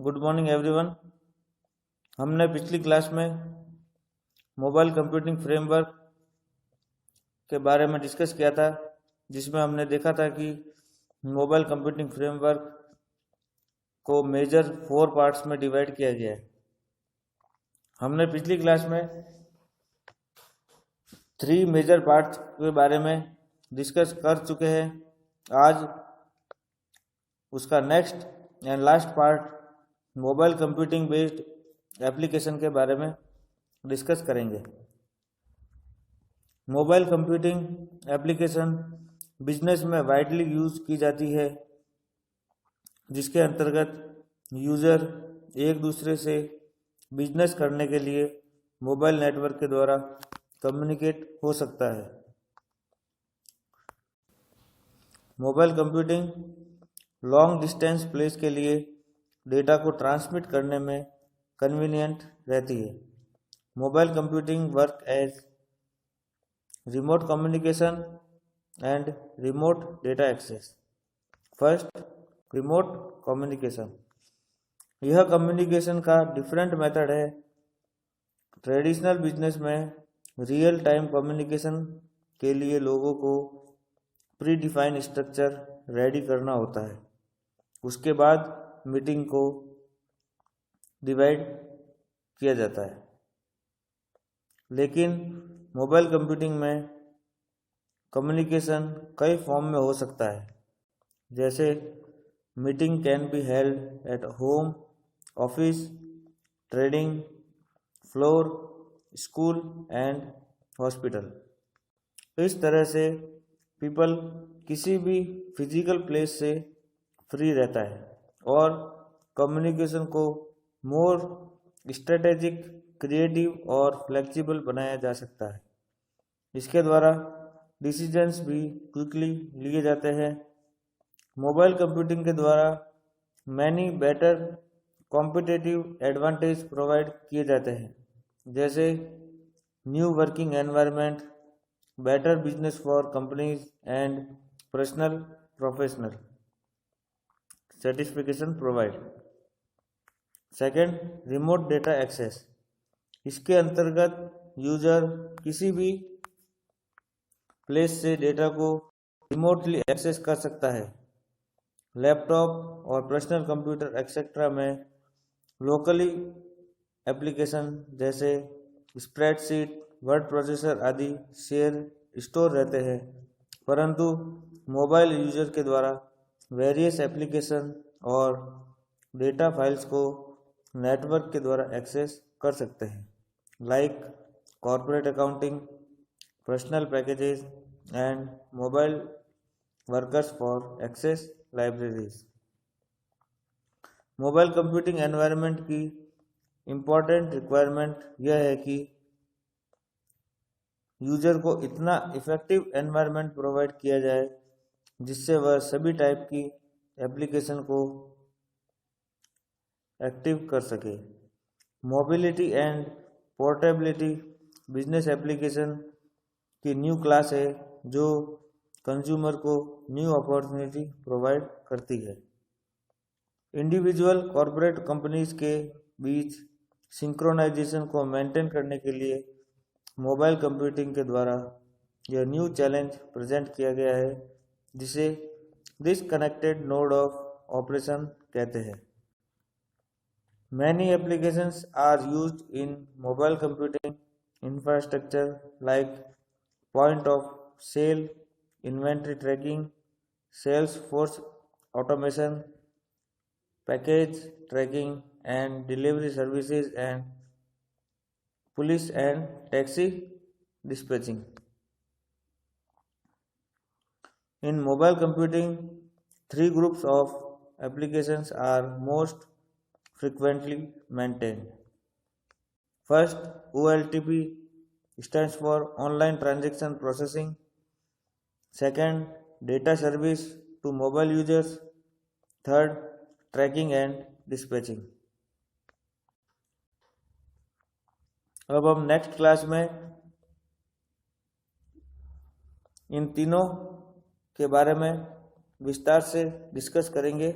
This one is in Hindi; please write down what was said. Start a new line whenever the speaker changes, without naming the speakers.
Good morning everyone. हमने पिछली क्लास में मोबाइल कंप्यूटिंग फ्रेमवर्क के बारे में डिस्कस किया था, जिसमें हमने देखा था कि मोबाइल कंप्यूटिंग फ्रेमवर्क को मेजर 4 पार्ट्स में डिवाइड किया गया है। हमने पिछली क्लास में 3 मेजर पार्ट्स के बारे में डिस्कस कर चुके हैं। आज उसका next and last part mobile computing based application के बारे में डिस्कस करेंगे। मोबाइल कंप्यूटिंग एप्लीकेशन बिजनेस में वाइडली यूज की जाती है, जिसके अंतर्गत यूजर एक दूसरे से बिजनेस करने के लिए मोबाइल नेटवर्क के द्वारा कम्युनिकेट हो सकता है। Mobile computing long distance place के लिए डेटा को ट्रांसमिट करने में कन्वीनियंट रहती है। Mobile computing work as remote communication and remote data access. First, remote communication. यह कम्युनिकेशन का डिफरेंट मेथड है। ट्रेडिशनल बिजनेस में रियल टाइम कम्युनिकेशन के लिए लोगों को प्री डिफाइंड स्ट्रक्चर रेडी करना होता है। उसके बाद मीटिंग को डिवाइड किया जाता है। लेकिन मोबाइल कंप्यूटिंग में कम्युनिकेशन कई फॉर्म में हो सकता है, जैसे meeting can be held at home, office, trading floor, school and hospital. इस तरह से पीपल किसी भी फिजिकल प्लेस से फ्री रहता है और कम्युनिकेशन को मोर स्ट्रेटेजिक, क्रिएटिव और फ्लेक्सिबल बनाया जा सकता है। इसके द्वारा डिसीजंस भी क्विकली लिए जाते हैं। मोबाइल कंप्यूटिंग के द्वारा many better competitive advantage provide किए जाते हैं, जैसे new working environment, better business for companies and personal professional satisfaction provide. Second, remote data access. इसके अंतर्गत यूजर किसी भी प्लेस से डेटा को रिमोटली एक्सेस कर सकता है। लैपटॉप और पर्सनल कंप्यूटर एक्सेट्रा में लोकली एप्लीकेशन जैसे स्प्रेडशीट, वर्ड प्रोसेसर आदि स्टोर रहते हैं, परंतु मोबाइल यूजर के द्वारा वेरियस एप्लीकेशन और डेटा फाइल्स को नेटवर्क के द्वारा एक्सेस कर सकते हैं, like corporate accounting, personal packages and mobile workers for access libraries. Mobile computing environment की इम्पॉर्टेंट रिक्वायरमेंट यह है कि यूजर को इतना इफेक्टिव एनवायरनमेंट प्रोवाइड किया जाए जिससे वह सभी टाइप की एप्लीकेशन को एक्टिव कर सके। Mobility and portability business application की न्यू क्लास है जो कंज्यूमर को न्यू अपॉर्चुनिटी प्रोवाइड करती है। इंडिविजुअल कॉर्पोरेट कंपनीज के बीच सिंक्रोनाइजेशन को मेंटेन करने के लिए मोबाइल कंप्यूटिंग के द्वारा यह न्यू चैलेंज प्रेजेंट किया गया है, जिसे डिसकनेक्टेड नोड ऑफ ऑपरेशन कहते हैं। Many applications are used in mobile computing infrastructure like point of sale, inventory tracking, sales force automation, package tracking and delivery services, and police and taxi dispatching. In mobile computing, 3 groups of applications are most frequently maintained. First, OLTP stands for online transaction processing. Second, data service to mobile users. Third, tracking and dispatching. अब हम नेक्स्ट क्लास में इन तीनों के बारे में विस्तार से डिस्कस करेंगे।